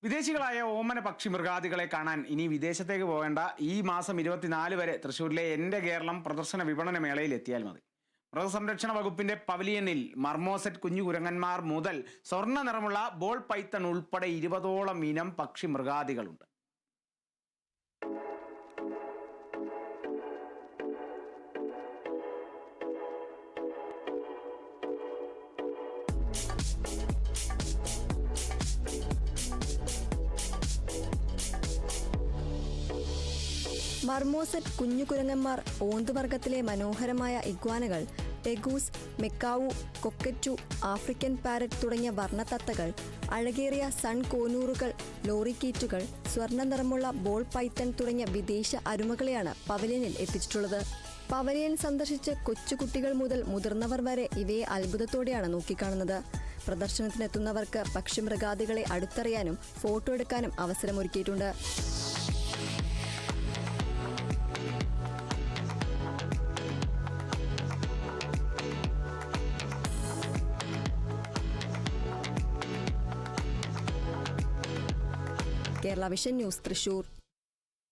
വിദേശികളായ ഓമന പക്ഷി മൃഗാദികളെ കാണാൻ ഇനി വിദേശത്തേക്ക് പോകേണ്ട. ഈ മാസം 24 വരെ തൃശ്ശൂരിലെ എൻ്റെ കേരളം പ്രദർശന വിപണന മേളയിൽ എത്തിയാൽ മതി. മൃഗസംരക്ഷണ വകുപ്പിന്റെ പവലിയനിൽ മർമോസെറ്റ് കുഞ്ഞു കുരങ്ങന്മാർ മുതൽ സ്വർണ്ണ നിറമുള്ള ബോൾ പൈത്തൺ ഉൾപ്പെടെ 20ഓളം ഇനം പക്ഷി മൃഗാദികളുണ്ട്. മർമോസെറ്റ് കുഞ്ഞുകുരങ്ങന്മാർ, ഓന്തുവർഗത്തിലെ മനോഹരമായ ഇഗ്വാനകൾ, ടെഗൂസ്, മെക്കാവു, കൊക്കറ്റു, ആഫ്രിക്കൻ പാരറ്റ് തുടങ്ങിയ വർണ്ണത്തത്തകൾ, അഴകേറിയ സൺ കോനൂറുകൾ, ലോറിക്കീറ്റുകൾ, സ്വർണ്ണ നിറമുള്ള ബോൾ പൈത്തൺ തുടങ്ങിയ വിദേശ അരുമകളെയാണ് പവലിയനിൽ എത്തിച്ചിട്ടുള്ളത്. പവലിയൻ സന്ദർശിച്ച് കൊച്ചുകുട്ടികൾ മുതൽ മുതിർന്നവർ വരെ ഇവയെ അത്ഭുതത്തോടെയാണ് നോക്കിക്കാണുന്നത്. പ്രദർശനത്തിനെത്തുന്നവർക്ക് പക്ഷിമൃഗാദികളെ അടുത്തറിയാനും ഫോട്ടോ എടുക്കാനും അവസരമൊരുക്കിയിട്ടുണ്ട്. Kerala vision news, Thrissur.